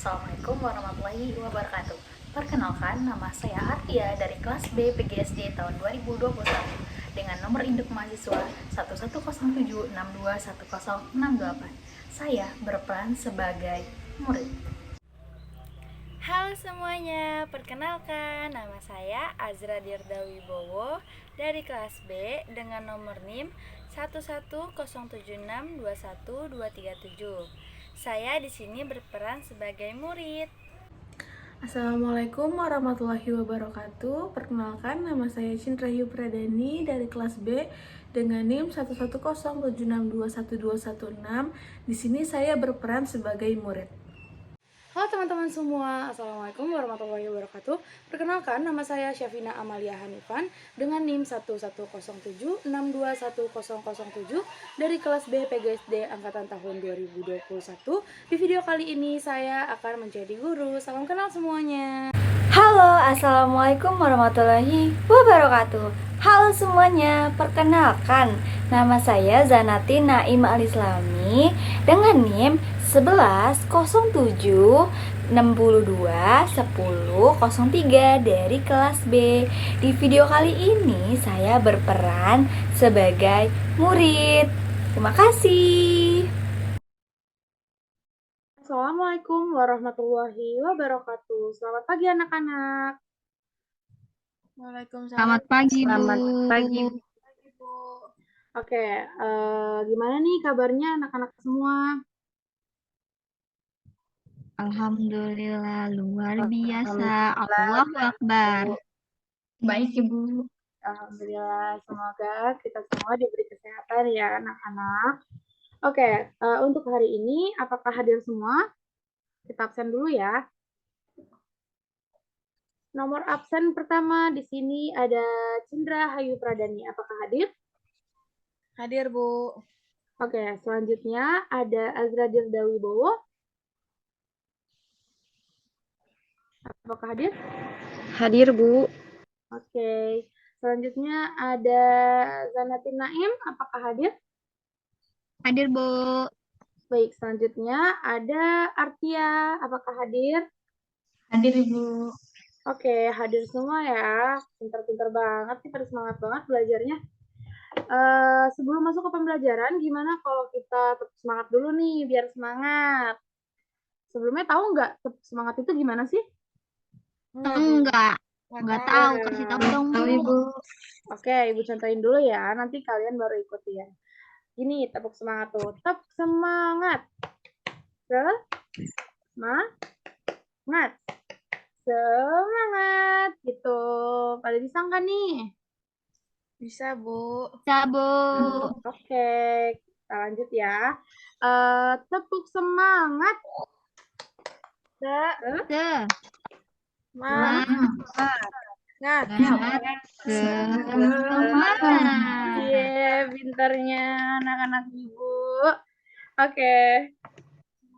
Assalamualaikum warahmatullahi wabarakatuh. Perkenalkan, nama saya Artia dari kelas B PGSD tahun 2021 dengan nomor induk mahasiswa 1107621068. Saya berperan sebagai murid. Halo semuanya, perkenalkan nama saya Azra Dirdawi Bowo dari kelas B dengan nomor NIM 11076212237. Saya di sini berperan sebagai murid. Assalamualaikum warahmatullahi wabarakatuh. Perkenalkan, nama saya Cintrayu Pradani dari kelas B dengan NIM 11076212216. Di sini saya berperan sebagai murid. Halo teman-teman semua, Assalamualaikum warahmatullahi wabarakatuh. Perkenalkan, nama saya Syafina Amalia Hanifan dengan NIM 11076211007 dari kelas B PGSD Angkatan tahun 2021. Di video kali ini saya akan menjadi guru. Salam kenal semuanya. Halo, Assalamualaikum warahmatullahi wabarakatuh. Halo semuanya, perkenalkan nama saya Zanati Naim Alislami dengan NIM 1107621003 dari kelas B. Di video kali ini saya berperan sebagai murid. Terima kasih. Assalamualaikum warahmatullahi wabarakatuh. Selamat pagi anak-anak. Waalaikumsalam. Selamat pagi, Bu. Selamat pagi, Bu. Oke, gimana nih kabarnya anak-anak semua? Alhamdulillah, luar biasa. Allahu Akbar. Baik, Ibu. Alhamdulillah, semoga kita semua diberi kesehatan ya anak-anak. Oke, untuk hari ini apakah hadir semua? Kita absen dulu ya. Nomor absen pertama di sini ada Cindra Hayu Pradani. Apakah hadir? Hadir, Bu. Oke, selanjutnya ada Azra Dirdawi Bowo. Apakah hadir? Hadir, Bu. Oke, selanjutnya ada Zanatin Naim. Apakah hadir? Hadir, Bu. Baik, selanjutnya ada Artia. Apakah hadir? Hadir, Ibu. Oke, hadir semua ya. Pintar-pintar banget sih, pada semangat banget belajarnya. Sebelum masuk ke pembelajaran, gimana kalau kita tetap semangat dulu nih, biar semangat. Sebelumnya tahu nggak tetap semangat itu gimana sih? Enggak tahu. Kasih tahu dong, Bu. Ibu. Oke, Ibu contohin dulu ya. Nanti kalian baru ikuti ya. Gini, tepuk semangat tuh. Tetap semangat. Semangat. Semangat. Gitu. Pada bisa nggak nih? Bisa, Bu. Bisa, Bu. Oke, kita lanjut ya. Tepuk semangat. Iya, pintarnya anak-anak Ibu. Oke,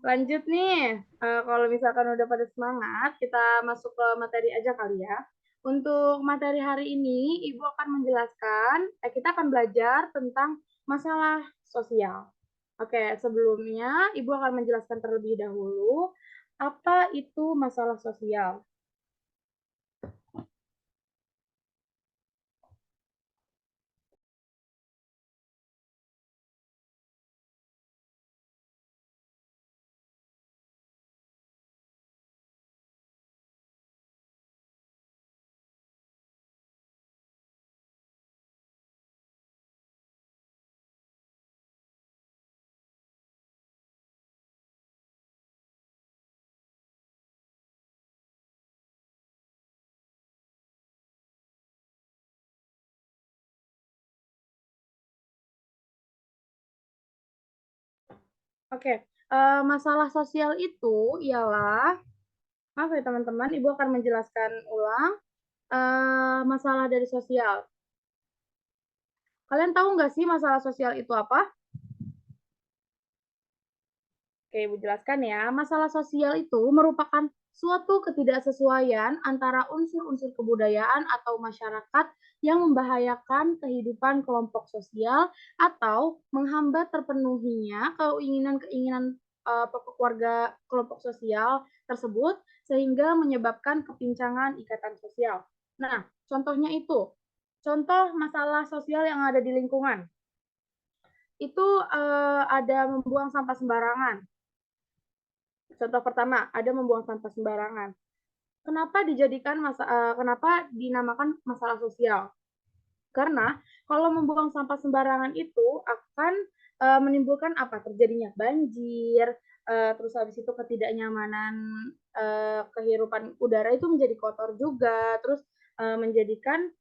lanjut nih. Kalau misalkan udah pada semangat, kita masuk ke materi aja kali ya. Untuk materi hari ini, Ibu akan menjelaskan, kita akan belajar tentang masalah sosial. Oke, sebelumnya Ibu akan menjelaskan terlebih dahulu apa itu masalah sosial. Oke, masalah sosial itu ialah, maaf ya teman-teman, Ibu akan menjelaskan ulang masalah dari sosial. Kalian tahu nggak sih masalah sosial itu apa? Oke, Ibu jelaskan ya. Masalah sosial itu merupakan suatu ketidaksesuaian antara unsur-unsur kebudayaan atau masyarakat yang membahayakan kehidupan kelompok sosial atau menghambat terpenuhinya keinginan-keinginan pokok warga kelompok sosial tersebut sehingga menyebabkan kepincangan ikatan sosial. Nah, contohnya itu, contoh masalah sosial yang ada di lingkungan. Itu ada membuang sampah sembarangan. Contoh pertama, ada membuang sampah sembarangan. Kenapa dinamakan masalah sosial? Karena kalau membuang sampah sembarangan itu akan menimbulkan apa? Terjadinya banjir, terus habis itu ketidaknyamanan kehirupan udara itu menjadi kotor juga, terus menjadikan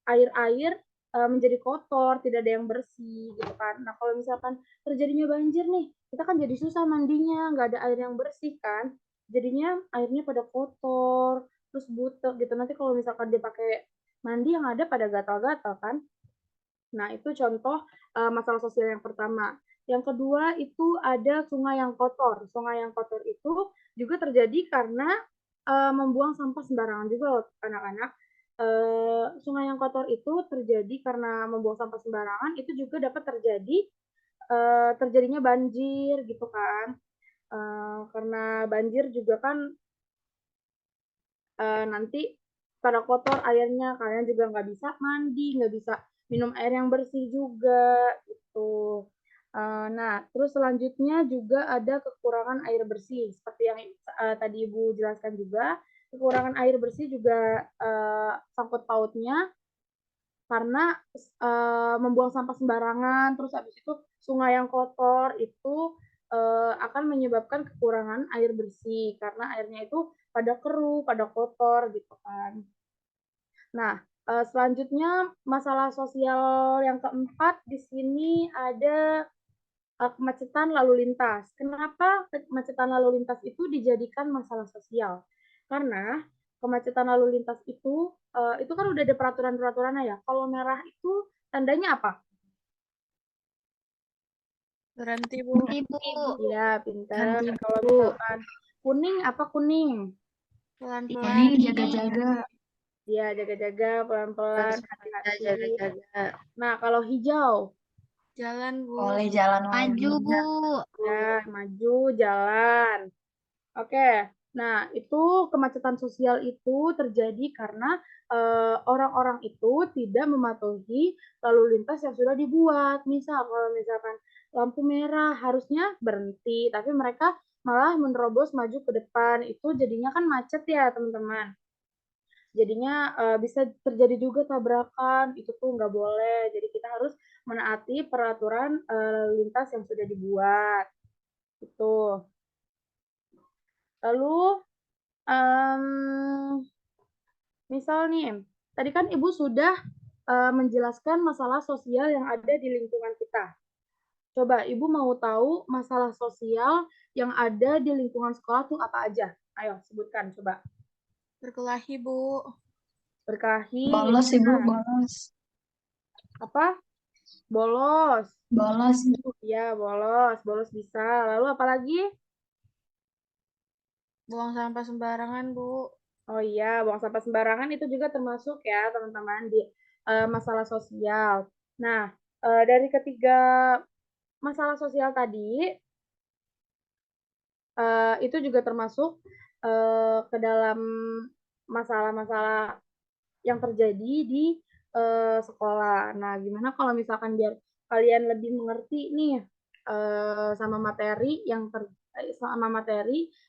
air-air menjadi kotor, tidak ada yang bersih gitu kan. Nah, kalau misalkan terjadinya banjir nih, kita kan jadi susah mandinya, nggak ada air yang bersih kan. Jadinya airnya pada kotor, terus butek gitu. Nanti kalau misalkan dipakai mandi yang ada pada gatal-gatal kan. Nah, itu contoh masalah sosial yang pertama. Yang kedua itu ada sungai yang kotor. Sungai yang kotor itu juga terjadi karena membuang sampah sembarangan juga loh anak-anak. Sungai yang kotor itu terjadi karena membuang sampah sembarangan, itu juga dapat terjadinya banjir gitu kan. Karena banjir juga kan nanti pada kotor airnya, kalian juga nggak bisa mandi, nggak bisa minum air yang bersih juga gitu. Nah, terus selanjutnya juga ada kekurangan air bersih, seperti yang tadi Ibu jelaskan juga. Kekurangan air bersih juga sangkut pautnya karena membuang sampah sembarangan, terus habis itu sungai yang kotor itu akan menyebabkan kekurangan air bersih karena airnya itu pada keruh, pada kotor gitu kan. Nah, selanjutnya masalah sosial yang keempat di sini ada kemacetan lalu lintas. Kenapa kemacetan lalu lintas itu dijadikan masalah sosial? Karena kemacetan lalu lintas itu kan udah ada peraturan-peraturannya ya. Kalau merah itu tandanya apa? Berhenti, Bu. Berhenti, Bu. Iya, pintar. Berhenti, Kalau Bu. misalkan kuning apa kuning? Pelan-pelan. Ini jaga-jaga. Iya, jaga-jaga, pelan-pelan, hati-hati. Jaga-jaga. Nah, kalau hijau? Jalan, Bu. Boleh jalan Maju, Bu. Ya, maju, jalan. Oke, nah itu kemacetan sosial itu terjadi karena orang-orang itu tidak mematuhi lalu lintas yang sudah dibuat. Misal kalau misalkan lampu merah harusnya berhenti, tapi mereka malah menerobos maju ke depan. Itu jadinya kan macet ya teman-teman. Jadinya bisa terjadi juga tabrakan, itu tuh nggak boleh. Jadi kita harus menaati peraturan lalu lintas yang sudah dibuat. Itu. Lalu misal nih, tadi kan Ibu sudah menjelaskan masalah sosial yang ada di lingkungan kita. Coba Ibu mau tahu masalah sosial yang ada di lingkungan sekolah tuh apa aja? Ayo sebutkan coba. Berkelahi, Bu. Berkelahi. Bolos, Ibu, bolos. Apa? Bolos. Bolos. Iya, bolos. Bolos bisa. Lalu apa lagi? Buang sampah sembarangan, Bu. Oh iya, buang sampah sembarangan itu juga termasuk ya, teman-teman, di masalah sosial. Nah, dari ketiga masalah sosial tadi, itu juga termasuk ke dalam masalah-masalah yang terjadi di sekolah. Nah, gimana kalau misalkan biar kalian lebih mengerti nih sama materi yang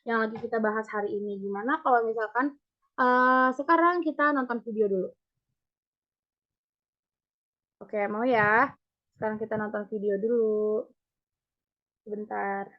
lagi kita bahas hari ini. Gimana kalau misalkan sekarang kita nonton video dulu. Oke, mau ya? Sekarang kita nonton video dulu. Sebentar.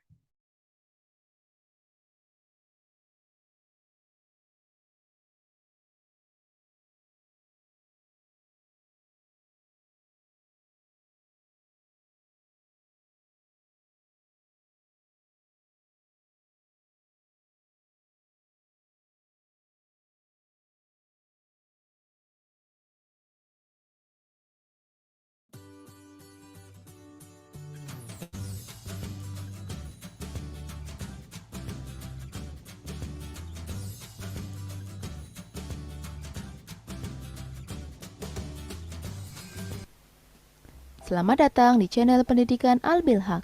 Selamat datang di channel pendidikan Al-Bilhaq.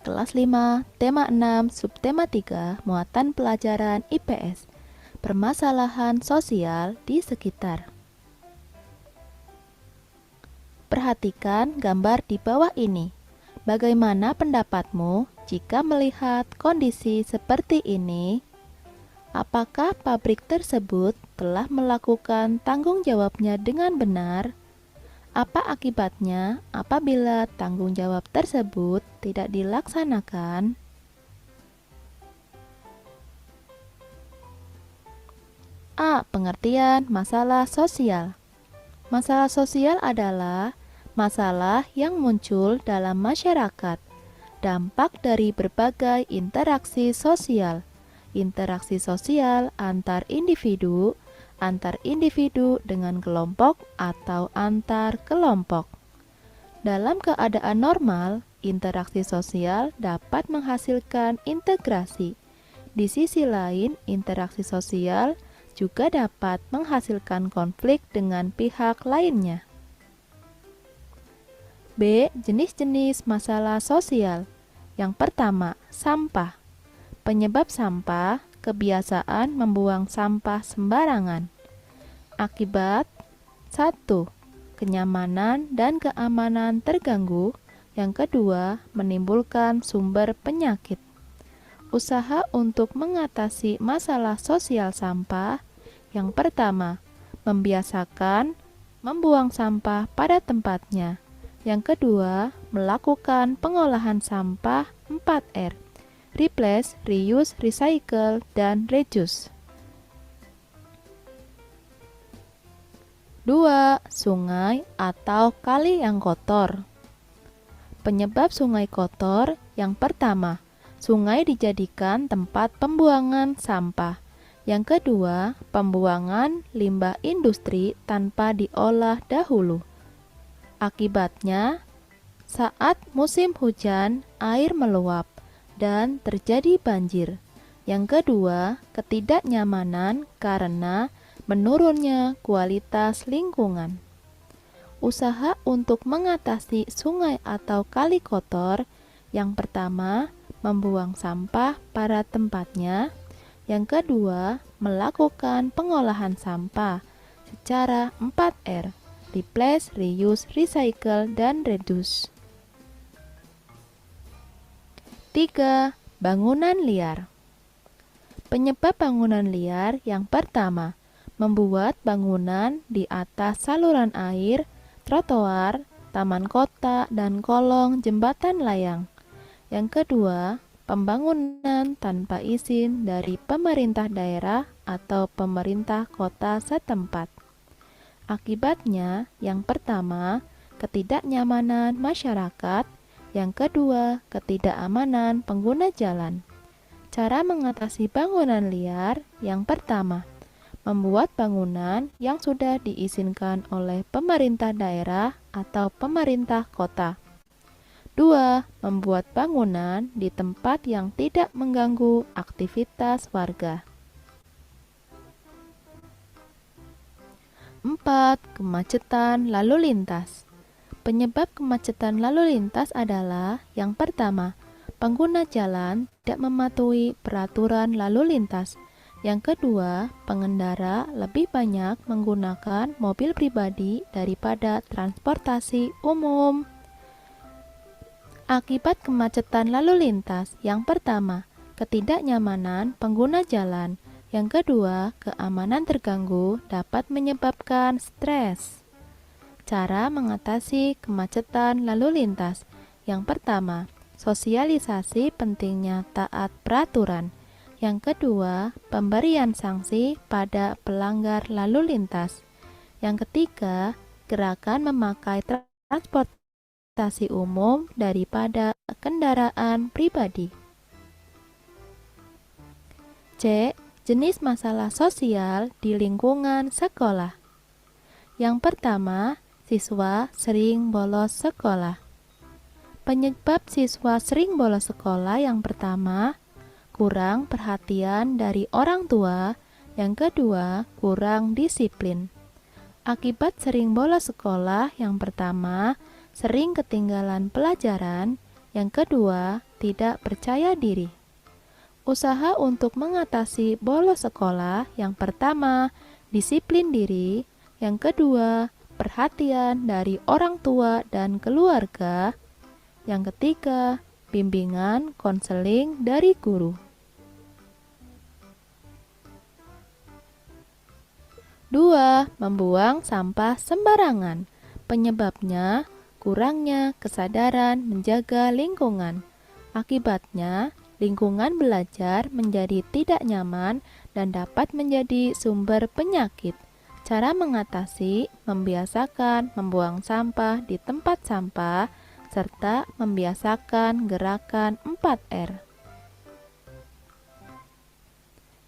kelas 5, tema 6, subtema 3, muatan pelajaran IPS, permasalahan sosial di sekitar. Perhatikan gambar di bawah ini. Bagaimana pendapatmu jika melihat kondisi seperti ini? Apakah pabrik tersebut telah melakukan tanggung jawabnya dengan benar? Apa akibatnya apabila tanggung jawab tersebut tidak dilaksanakan? A. Pengertian masalah sosial. Masalah sosial adalah masalah yang muncul dalam masyarakat, dampak dari berbagai interaksi sosial antar individu dengan kelompok atau antar kelompok. Dalam keadaan normal, interaksi sosial dapat menghasilkan integrasi. Di sisi lain, interaksi sosial juga dapat menghasilkan konflik dengan pihak lainnya. B. Jenis-jenis masalah sosial. Yang pertama, sampah. Penyebab sampah, kebiasaan membuang sampah sembarangan. Akibat 1. Kenyamanan dan keamanan terganggu. Yang kedua, menimbulkan sumber penyakit. Usaha untuk mengatasi masalah sosial sampah. Yang pertama, membiasakan membuang sampah pada tempatnya. Yang kedua, melakukan pengolahan sampah 4R. Replace, reuse, recycle, dan reduce. 2. Sungai atau kali yang kotor. Penyebab sungai kotor. Yang pertama, sungai dijadikan tempat pembuangan sampah. Yang kedua, pembuangan limbah industri tanpa diolah dahulu. Akibatnya, saat musim hujan, air meluap dan terjadi banjir. Yang kedua, ketidaknyamanan karena menurunnya kualitas lingkungan. Usaha untuk mengatasi sungai atau kali kotor. Yang pertama, membuang sampah pada tempatnya. Yang kedua, melakukan pengolahan sampah secara 4R. Replace, reuse, recycle, dan reduce. 3. Bangunan liar. Penyebab bangunan liar. Yang pertama, membuat bangunan di atas saluran air, trotoar, taman kota, dan kolong jembatan layang. Yang kedua, pembangunan tanpa izin dari pemerintah daerah atau pemerintah kota setempat. Akibatnya, yang pertama, ketidaknyamanan masyarakat. Yang kedua, ketidakamanan pengguna jalan. Cara mengatasi bangunan liar. Yang pertama, membuat bangunan yang sudah diizinkan oleh pemerintah daerah atau pemerintah kota. 2. Membuat bangunan di tempat yang tidak mengganggu aktivitas warga. 4. Kemacetan lalu lintas. Penyebab kemacetan lalu lintas adalah yang pertama, pengguna jalan tidak mematuhi peraturan lalu lintas. Yang kedua, pengendara lebih banyak menggunakan mobil pribadi daripada transportasi umum. Akibat kemacetan lalu lintas. Yang pertama, ketidaknyamanan pengguna jalan. Yang kedua, keamanan terganggu dapat menyebabkan stres. Cara mengatasi kemacetan lalu lintas. Yang pertama, sosialisasi pentingnya taat peraturan. Yang kedua, pemberian sanksi pada pelanggar lalu lintas. Yang ketiga, gerakan memakai transportasi umum daripada kendaraan pribadi. C. Jenis masalah sosial di lingkungan sekolah. Yang pertama, siswa sering bolos sekolah. Penyebab siswa sering bolos sekolah. Yang pertama, kurang perhatian dari orang tua. Yang kedua, kurang disiplin. Akibat sering bolos sekolah. Yang pertama, sering ketinggalan pelajaran. Yang kedua, tidak percaya diri. Usaha untuk mengatasi bolos sekolah, yang pertama, disiplin diri. Yang kedua, perhatian dari orang tua dan keluarga. Yang ketiga, bimbingan konseling dari guru. 2. Membuang sampah sembarangan. Penyebabnya, kurangnya kesadaran menjaga lingkungan. Akibatnya, lingkungan belajar menjadi tidak nyaman dan dapat menjadi sumber penyakit. Cara mengatasi, membiasakan membuang sampah di tempat sampah, serta membiasakan gerakan 4R.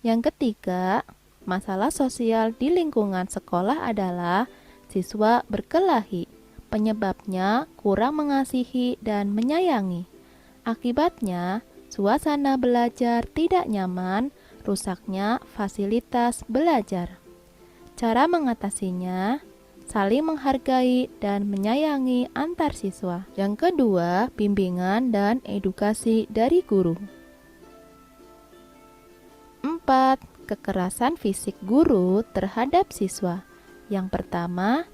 Yang ketiga, masalah sosial di lingkungan sekolah adalah siswa berkelahi. Penyebabnya kurang mengasihi dan menyayangi. Akibatnya, suasana belajar tidak nyaman, rusaknya fasilitas belajar. Cara mengatasinya, saling menghargai dan menyayangi antar siswa. Yang kedua, bimbingan dan edukasi dari guru. 4. Kekerasan fisik guru terhadap siswa. Yang pertama,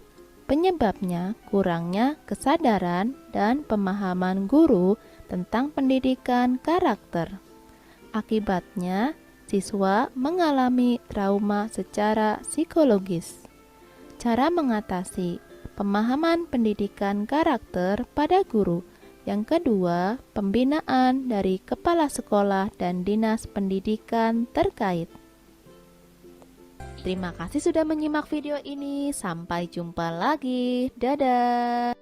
penyebabnya kurangnya kesadaran dan pemahaman guru tentang pendidikan karakter. Akibatnya, siswa mengalami trauma secara psikologis. Cara mengatasi, pemahaman pendidikan karakter pada guru. Yang kedua, pembinaan dari kepala sekolah dan dinas pendidikan terkait. Terima kasih sudah menyimak video ini. Sampai jumpa lagi. Dadah.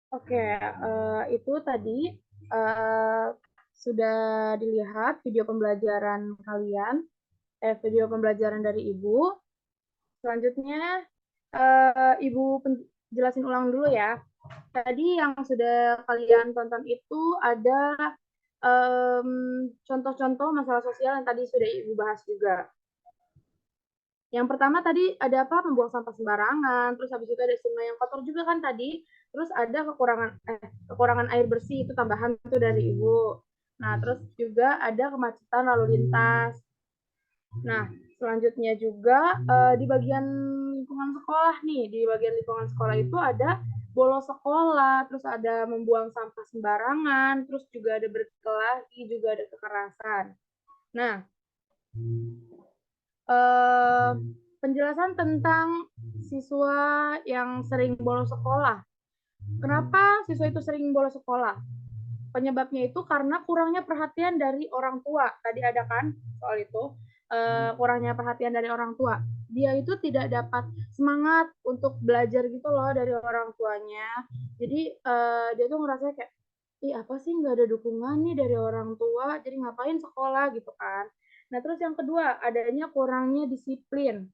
Oke, itu tadi sudah dilihat video pembelajaran kalian, video pembelajaran dari Ibu. Selanjutnya, Ibu jelasin ulang dulu ya. Tadi yang sudah kalian tonton itu ada contoh-contoh masalah sosial yang tadi sudah Ibu bahas juga. Yang pertama tadi ada apa? Membuang sampah sembarangan, terus habis itu ada sungai yang kotor juga kan tadi, terus ada kekurangan air bersih, itu tambahan itu dari Ibu. Nah, terus juga ada kemacetan lalu lintas. Nah, selanjutnya juga di bagian lingkungan sekolah nih, di bagian lingkungan sekolah itu ada bolos sekolah, terus ada membuang sampah sembarangan, terus juga ada berkelahi, juga ada kekerasan. Nah, penjelasan tentang siswa yang sering bolos sekolah. Kenapa siswa itu sering bolos sekolah? Penyebabnya itu karena kurangnya perhatian dari orang tua. Tadi ada kan soal itu, kurangnya perhatian dari orang tua. Dia itu tidak dapat semangat untuk belajar gitu loh dari orang tuanya. Jadi dia tuh ngerasa kayak, ih apa sih nggak ada dukungan nih dari orang tua, jadi ngapain sekolah gitu kan. Nah, terus yang kedua, adanya kurangnya disiplin.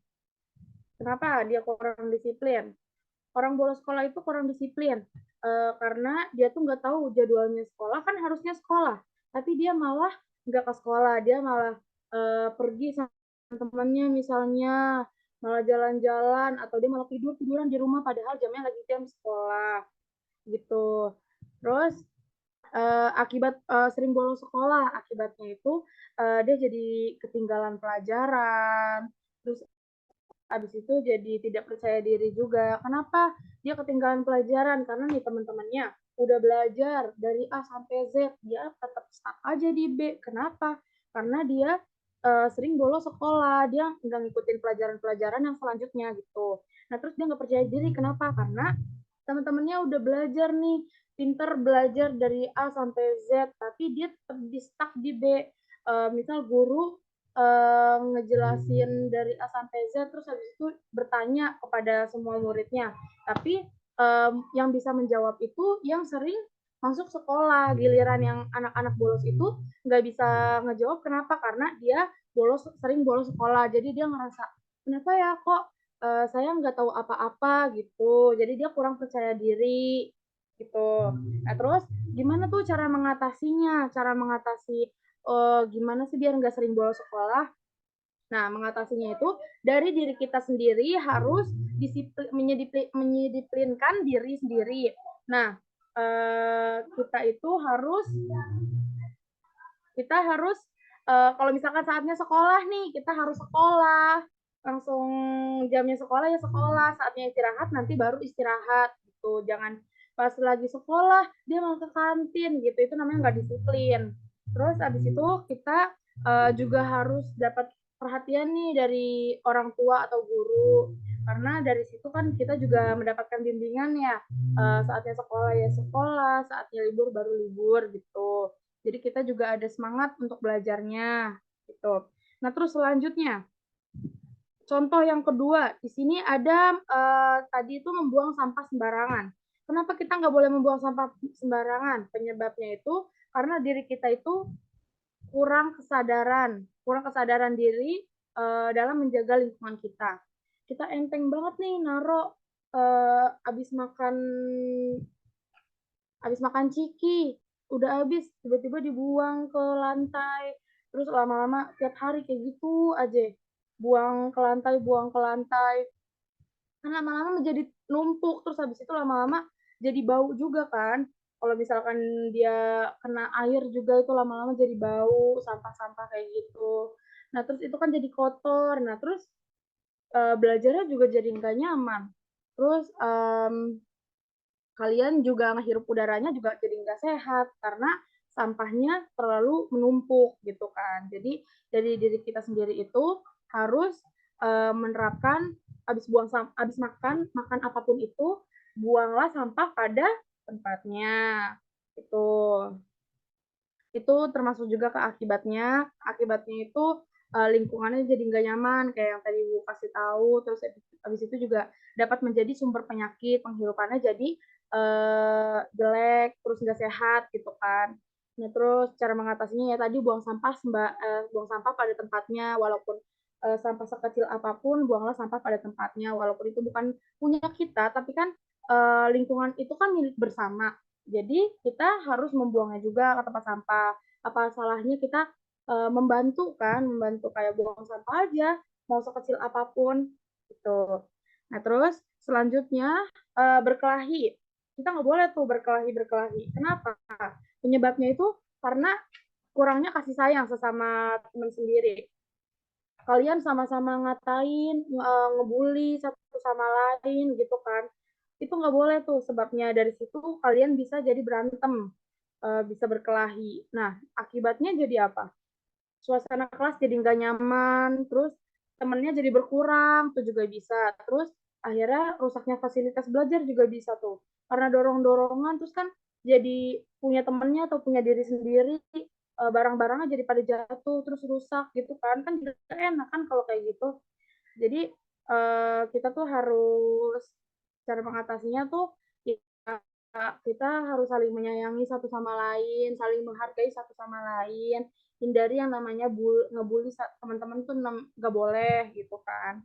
Kenapa dia kurang disiplin? Orang bolos sekolah itu kurang disiplin karena dia tuh nggak tahu jadwalnya sekolah, kan harusnya sekolah, tapi dia malah nggak ke sekolah, dia malah pergi sama temannya misalnya, malah jalan-jalan, atau dia malah tiduran di rumah padahal jamnya lagi jam sekolah gitu. Terus akibat sering bolos sekolah, akibatnya itu dia jadi ketinggalan pelajaran, terus habis itu jadi tidak percaya diri juga. Kenapa dia ketinggalan pelajaran? Karena nih teman-temannya udah belajar dari A sampai Z, dia tetap stuck aja di B. Kenapa? Karena dia sering bolos sekolah, dia nggak ngikutin pelajaran-pelajaran yang selanjutnya gitu. Nah, terus dia nggak percaya diri. Kenapa? Karena teman-temannya udah belajar nih, pinter belajar dari A sampai Z, tapi dia tetap di stuck di B. Misal guru ngejelasin dari A sampai Z, terus habis itu bertanya kepada semua muridnya. Tapi yang bisa menjawab itu yang sering masuk sekolah. Giliran yang anak-anak bolos itu nggak bisa ngejawab. Kenapa? Karena dia sering bolos sekolah. Jadi dia ngerasa, kenapa ya kok saya nggak tahu apa-apa gitu. Jadi dia kurang percaya diri. gitu. Nah terus gimana tuh cara mengatasinya? Cara mengatasi gimana sih biar nggak sering bolos sekolah? Nah, mengatasinya itu dari diri kita sendiri harus menyedisiplinkan diri sendiri. Nah, kita harus kalau misalkan saatnya sekolah nih, kita harus sekolah. Langsung jamnya sekolah ya sekolah, saatnya istirahat nanti baru istirahat gitu. Jangan pas lagi sekolah dia mau ke kantin gitu, itu namanya nggak disiplin. Terus abis itu kita juga harus dapat perhatian nih dari orang tua atau guru, karena dari situ kan kita juga mendapatkan bimbingan ya, saatnya sekolah ya sekolah, saatnya libur baru libur gitu. Jadi kita juga ada semangat untuk belajarnya gitu. Nah terus selanjutnya, contoh yang kedua di sini ada tadi itu membuang sampah sembarangan. Kenapa kita nggak boleh membuang sampah sembarangan? Penyebabnya itu karena diri kita itu kurang kesadaran diri dalam menjaga lingkungan kita. Kita enteng banget nih naro habis makan ciki, udah habis tiba-tiba dibuang ke lantai. Terus lama-lama tiap hari kayak gitu aja. Buang ke lantai. Kan lama-lama menjadi numpuk, terus habis itu lama-lama jadi bau juga kan. Kalau misalkan dia kena air juga itu lama-lama jadi bau, sampah-sampah kayak gitu. Nah, terus itu kan jadi kotor. Nah, terus belajarnya juga jadi nggak nyaman. Terus kalian juga ngehirup udaranya juga jadi nggak sehat karena sampahnya terlalu menumpuk gitu kan. Jadi dari diri kita sendiri itu harus menerapkan habis makan apapun itu buanglah sampah pada tempatnya. Itu termasuk juga ke akibatnya. Akibatnya itu lingkungannya jadi nggak nyaman kayak yang tadi Bu kasih tahu. Terus habis itu juga dapat menjadi sumber penyakit, penghirupannya jadi jelek, terus nggak sehat gitu kan. Nah terus cara mengatasinya ya tadi buang sampah pada tempatnya, walaupun sampah sekecil apapun buanglah sampah pada tempatnya, walaupun itu bukan punya kita, tapi kan lingkungan itu kan milik bersama. Jadi kita harus membuangnya juga ke tempat sampah. Apa salahnya kita membantu kan, membantu kayak buang sampah aja, mau sekecil apapun gitu. Nah terus selanjutnya berkelahi. Kita nggak boleh tuh berkelahi. Kenapa? Penyebabnya itu karena kurangnya kasih sayang sesama teman sendiri. Kalian sama-sama ngatain, ngebully satu sama lain gitu kan. Itu nggak boleh tuh, sebabnya dari situ kalian bisa jadi berantem, bisa berkelahi. Nah, akibatnya jadi apa? Suasana kelas jadi nggak nyaman, terus temennya jadi berkurang, itu juga bisa. Terus akhirnya rusaknya fasilitas belajar juga bisa tuh. Karena dorong-dorongan, terus kan jadi punya temennya atau punya diri sendiri, barang-barangnya jadi pada jatuh, terus rusak gitu kan. Kan tidak enak kan kalau kayak gitu. Jadi kita tuh harus cara mengatasinya tuh ya, kita harus saling menyayangi satu sama lain, saling menghargai satu sama lain, hindari yang namanya ngebully teman-teman tuh nggak boleh gitu kan.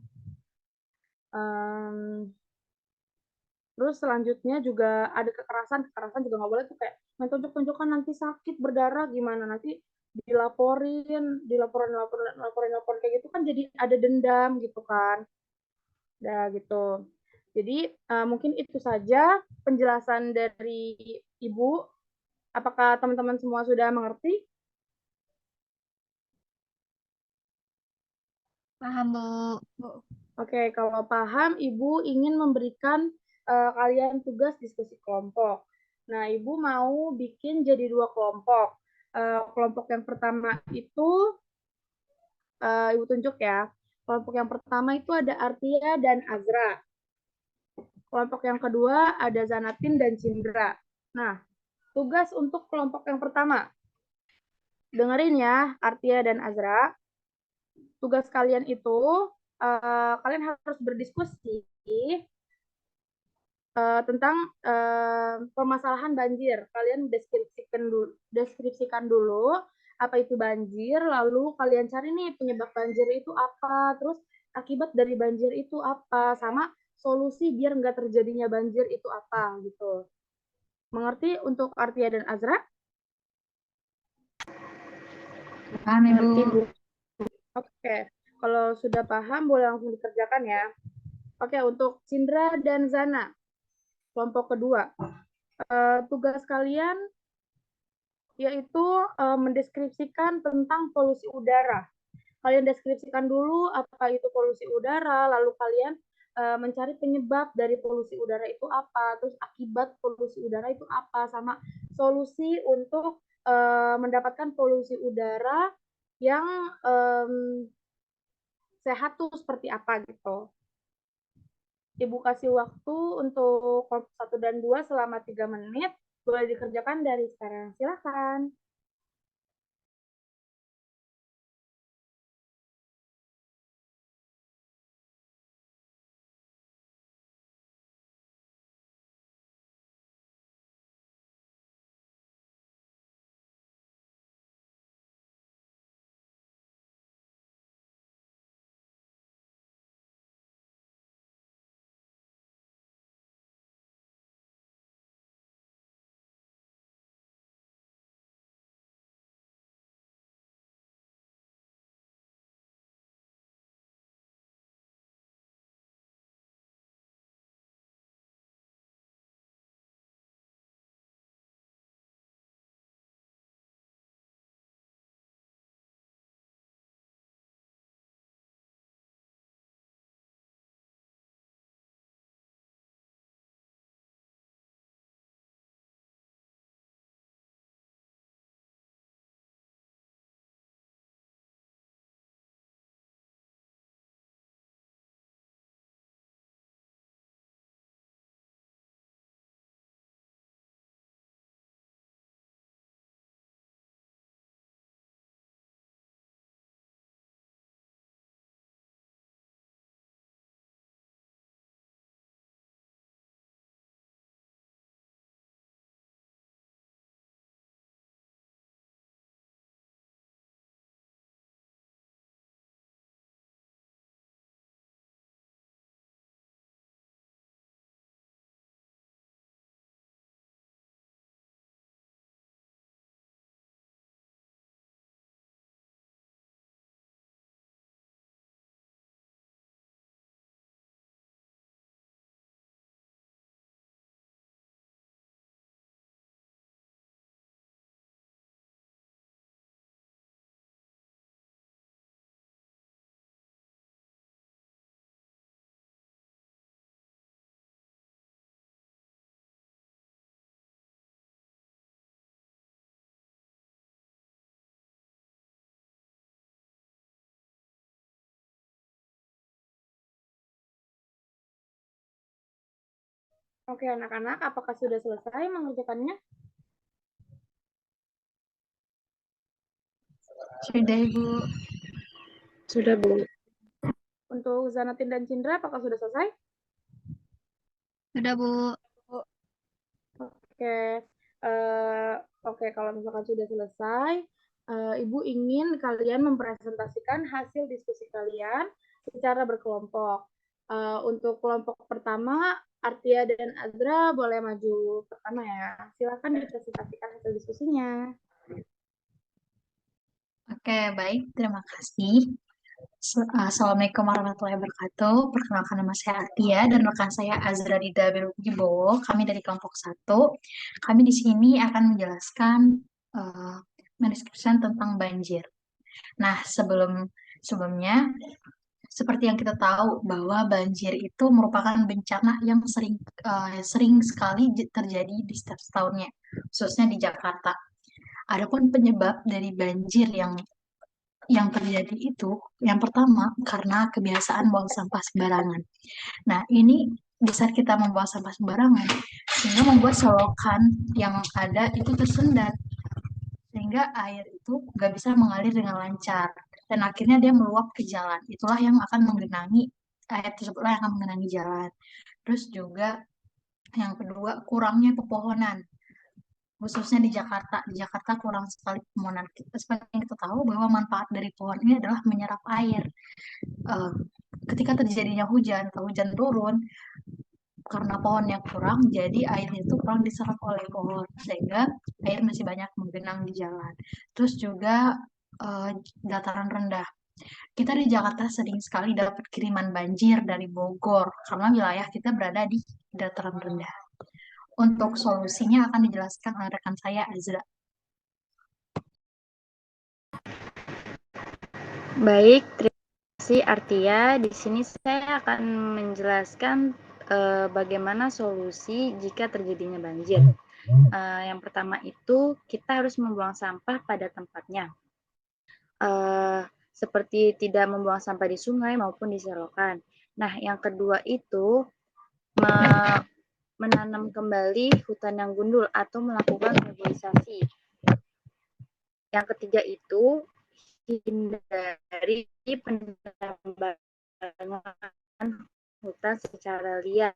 Terus selanjutnya juga ada kekerasan juga nggak boleh tuh, kayak main tonjok-tonjokan nanti sakit berdarah gimana, nanti dilaporin kayak gitu kan jadi ada dendam gitu kan. Nah, gitu. Jadi mungkin itu saja penjelasan dari Ibu. Apakah teman-teman semua sudah mengerti? Paham, Bu. Oke, kalau paham, Ibu ingin memberikan kalian tugas diskusi kelompok. Nah, Ibu mau bikin jadi 2 kelompok. Kelompok yang pertama itu Ibu tunjuk ya. Kelompok yang pertama itu ada Artia dan Azra. Kelompok yang kedua ada Zanatin dan Cindra. Nah, tugas untuk kelompok yang pertama. Dengerin ya, Artia dan Azra. Tugas kalian itu, kalian harus berdiskusi tentang permasalahan banjir. Kalian deskripsikan dulu apa itu banjir, lalu kalian cari nih penyebab banjir itu apa, terus akibat dari banjir itu apa, sama solusi biar nggak terjadinya banjir itu apa gitu. Mengerti untuk Artia dan Azra? Paham, Ibu. Mengerti, Bu? Oke, kalau sudah paham boleh langsung dikerjakan ya. Oke, untuk Cindra dan Zana, kelompok kedua. Tugas kalian yaitu mendeskripsikan tentang polusi udara. Kalian deskripsikan dulu apa itu polusi udara, lalu kalian mencari penyebab dari polusi udara itu apa, terus akibat polusi udara itu apa, sama solusi untuk mendapatkan polusi udara yang sehat tuh seperti apa gitu. Ibu kasih waktu untuk kelompok 1 dan 2 selama 3 menit. Boleh dikerjakan dari sekarang. Silakan. Oke, anak-anak, apakah sudah selesai mengerjakannya? Sudah, Ibu. Sudah, Bu. Untuk Zanatin dan Cindra, apakah sudah selesai? Sudah, Bu. Oke, oke, kalau misalkan sudah selesai, Ibu ingin kalian mempresentasikan hasil diskusi kalian secara berkelompok. Untuk kelompok pertama, Artia dan Azra boleh maju pertama ya. Silakan dipresentasikan hasil diskusinya. Oke, baik. Terima kasih. Assalamualaikum warahmatullahi wabarakatuh. Perkenalkan nama saya Atia dan rekan saya Azra Dida Wibowo. Kami dari kelompok 1. Kami di sini akan menjelaskan mendeskripsikan tentang banjir. Nah, sebelumnya seperti yang kita tahu bahwa banjir itu merupakan bencana yang sering sekali terjadi di setiap tahunnya, khususnya di Jakarta. Adapun penyebab dari banjir yang terjadi itu, yang pertama karena kebiasaan buang sampah sembarangan. Nah, ini di saat kita membuang sampah sembarangan, sehingga membuat selokan yang ada itu tersendat, sehingga air itu nggak bisa mengalir dengan lancar, dan akhirnya dia meluap ke jalan. Itulah yang akan menggenangi, air tersebutlah yang akan menggenangi jalan. Terus juga yang kedua, kurangnya pepohonan khususnya di Jakarta. Di Jakarta kurang sekali pepohonan. Seperti yang kita tahu bahwa manfaat dari pohon ini adalah menyerap air. Ketika terjadinya hujan atau hujan turun, karena pohonnya kurang, jadi airnya itu kurang diserap oleh pohon, sehingga air masih banyak menggenang di jalan. Terus juga eh, dataran rendah. Kita di Jakarta sering sekali dapat kiriman banjir dari Bogor, karena wilayah kita berada di dataran rendah. Untuk solusinya akan dijelaskan oleh rekan saya, Azra. Baik, terima kasih Artia. Di sini saya akan menjelaskan bagaimana solusi jika terjadinya banjir. Yang pertama itu kita harus membuang sampah pada tempatnya. Seperti tidak membuang sampah di sungai maupun di selokan. Nah, yang kedua itu menanam kembali hutan yang gundul atau melakukan reboisasi. Yang ketiga itu hindari penambangan hutan secara liar.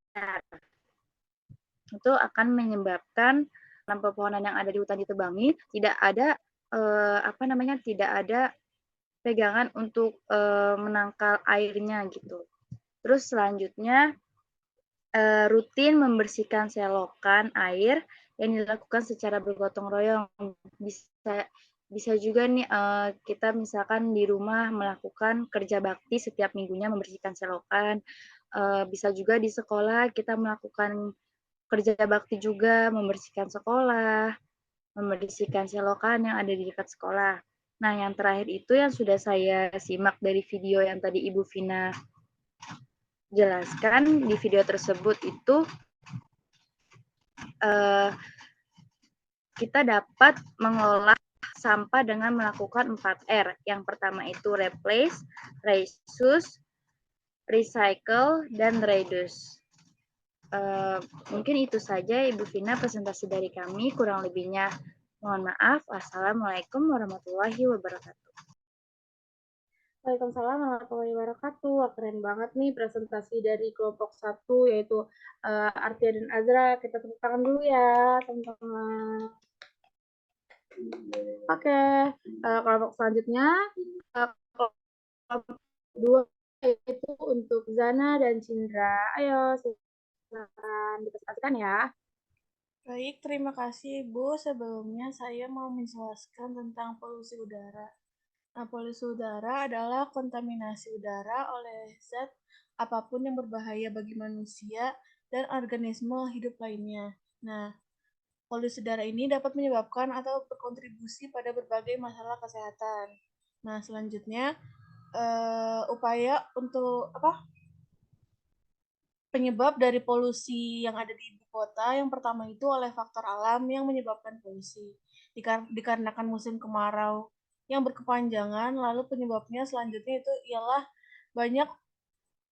Itu akan menyebabkan pepohonan yang ada di hutan ditebangi, tidak ada tidak ada pegangan untuk menangkal airnya gitu. Terus selanjutnya rutin membersihkan selokan air yang dilakukan secara bergotong royong. Bisa juga nih kita misalkan di rumah melakukan kerja bakti setiap minggunya membersihkan selokan. Bisa juga di sekolah kita melakukan kerja bakti juga, membersihkan sekolah, membersihkan selokan yang ada di dekat sekolah. Nah, yang terakhir itu yang sudah saya simak dari video yang tadi Ibu Vina jelaskan. Di video tersebut itu kita dapat mengolah sampah dengan melakukan 4R. Yang pertama itu replace, reuse, recycle, dan reduce. Mungkin itu saja Ibu Vina presentasi dari kami. Kurang lebihnya mohon maaf. Wassalamualaikum warahmatullahi wabarakatuh. Waalaikumsalam warahmatullahi wabarakatuh. Wah, keren banget nih presentasi dari kelompok 1 yaitu Artia dan Azra. Kita tepuk tangan dulu ya, teman-teman. Oke, kelompok selanjutnya kelompok 2 yaitu untuk Zana dan Cindra. Ayo, silakan dipresentasikan ya. Baik, terima kasih Ibu. Sebelumnya saya mau menjelaskan tentang polusi udara. Nah, polusi udara adalah kontaminasi udara oleh zat apapun yang berbahaya bagi manusia dan organisme hidup lainnya. Nah, polusi udara ini dapat menyebabkan atau berkontribusi pada berbagai masalah kesehatan. Nah, selanjutnya upaya untuk penyebab dari polusi yang ada di ibu kota, yang pertama itu oleh faktor alam yang menyebabkan polusi. Dikarenakan musim kemarau yang berkepanjangan, lalu penyebabnya selanjutnya itu ialah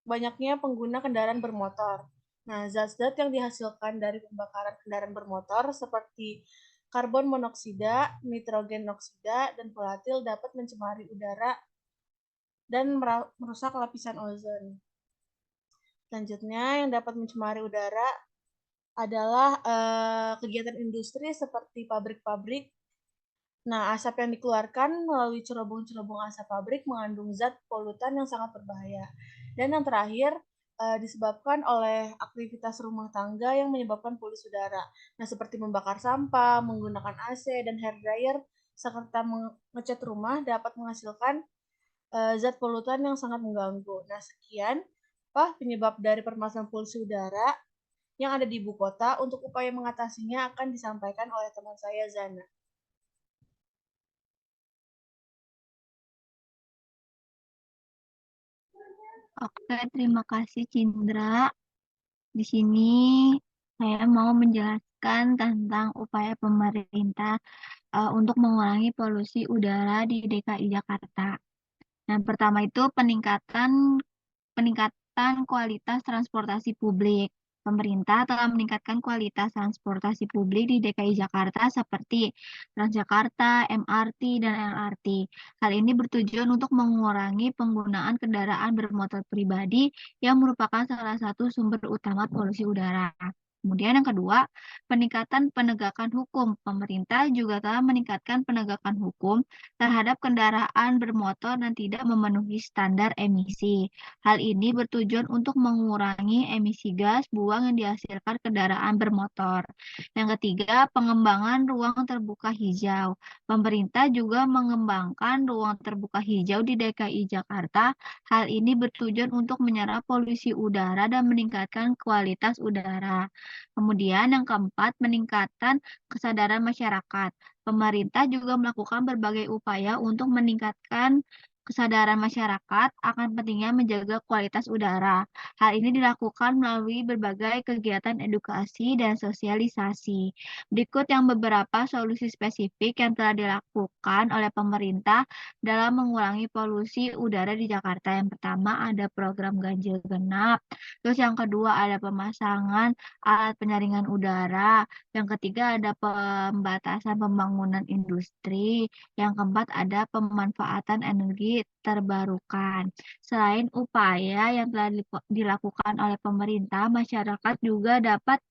banyaknya pengguna kendaraan bermotor. Nah, zat-zat yang dihasilkan dari pembakaran kendaraan bermotor seperti karbon monoksida, nitrogen oksida, dan volatil dapat mencemari udara dan merusak lapisan ozon. Selanjutnya yang dapat mencemari udara adalah kegiatan industri seperti pabrik-pabrik. Nah, asap yang dikeluarkan melalui cerobong-cerobong asap pabrik mengandung zat polutan yang sangat berbahaya. Dan yang terakhir, disebabkan oleh aktivitas rumah tangga yang menyebabkan polusi udara. Nah, seperti membakar sampah, menggunakan AC dan hair dryer, serta mengecat rumah dapat menghasilkan zat polutan yang sangat mengganggu. Nah, sekian penyebab dari permasalahan polusi udara yang ada di ibu kota. Untuk upaya mengatasinya akan disampaikan oleh teman saya, Zana. Oke, terima kasih Cindra. Di sini saya mau menjelaskan tentang upaya pemerintah untuk mengurangi polusi udara di DKI Jakarta. Nah, pertama itu peningkatan kualitas transportasi publik. Pemerintah telah meningkatkan kualitas transportasi publik di DKI Jakarta seperti Transjakarta, MRT, dan LRT. Hal ini bertujuan untuk mengurangi penggunaan kendaraan bermotor pribadi yang merupakan salah satu sumber utama polusi udara. Kemudian yang kedua, peningkatan penegakan hukum. Pemerintah juga telah meningkatkan penegakan hukum terhadap kendaraan bermotor dan tidak memenuhi standar emisi. Hal ini bertujuan untuk mengurangi emisi gas buang yang dihasilkan kendaraan bermotor. Yang ketiga, pengembangan ruang terbuka hijau. Pemerintah juga mengembangkan ruang terbuka hijau di DKI Jakarta. Hal ini bertujuan untuk menyerap polusi udara dan meningkatkan kualitas udara. Kemudian yang keempat, peningkatan kesadaran masyarakat. Pemerintah juga melakukan berbagai upaya untuk meningkatkan kesadaran masyarakat akan pentingnya menjaga kualitas udara. Hal ini dilakukan melalui berbagai kegiatan edukasi dan sosialisasi. Berikut yang beberapa solusi spesifik yang telah dilakukan oleh pemerintah dalam mengurangi polusi udara di Jakarta. Yang pertama ada program ganjil genap. Terus yang kedua ada pemasangan alat penyaringan udara. Yang ketiga ada pembatasan pembangunan industri. Yang keempat ada pemanfaatan energi terbarukan. Selain upaya yang telah dilakukan oleh pemerintah, masyarakat juga dapat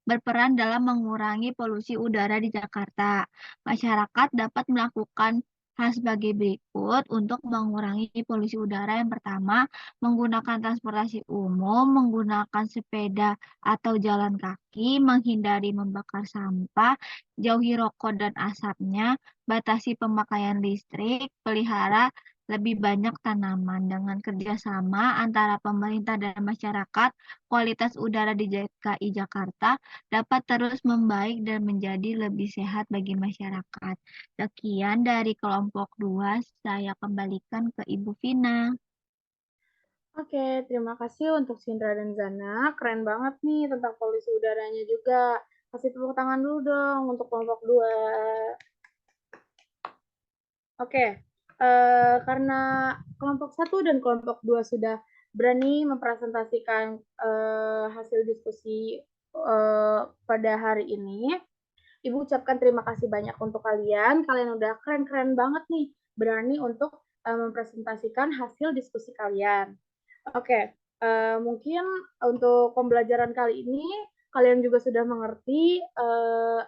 berperan dalam mengurangi polusi udara di Jakarta. Masyarakat dapat melakukan hal sebagai berikut untuk mengurangi polusi udara. Yang pertama, menggunakan transportasi umum, menggunakan sepeda atau jalan kaki, menghindari membakar sampah, jauhi rokok dan asapnya, batasi pemakaian listrik, pelihara lebih banyak tanaman. Dengan kerjasama antara pemerintah dan masyarakat, kualitas udara di DKI Jakarta dapat terus membaik dan menjadi lebih sehat bagi masyarakat. Sekian dari kelompok 2, saya kembalikan ke Ibu Vina. Oke, terima kasih untuk Cindra dan Zana. Keren banget nih tentang polusi udaranya juga. Kasih tepuk tangan dulu dong untuk kelompok 2. Oke, karena kelompok 1 dan kelompok 2 sudah berani mempresentasikan hasil diskusi pada hari ini, Ibu ucapkan terima kasih banyak untuk kalian. Kalian udah keren-keren banget nih, berani untuk mempresentasikan hasil diskusi kalian. Oke, mungkin untuk pembelajaran kali ini kalian juga sudah mengerti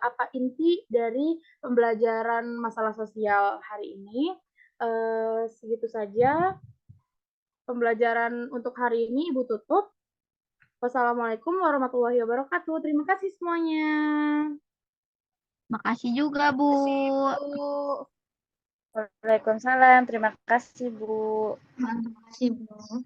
apa inti dari pembelajaran masalah sosial hari ini. Segitu saja pembelajaran untuk hari ini Ibu tutup. Wassalamualaikum warahmatullahi wabarakatuh. Terima kasih semuanya. Makasih juga, Bu. Waalaikumsalam. Terima kasih, Bu. Terima kasih, Bu.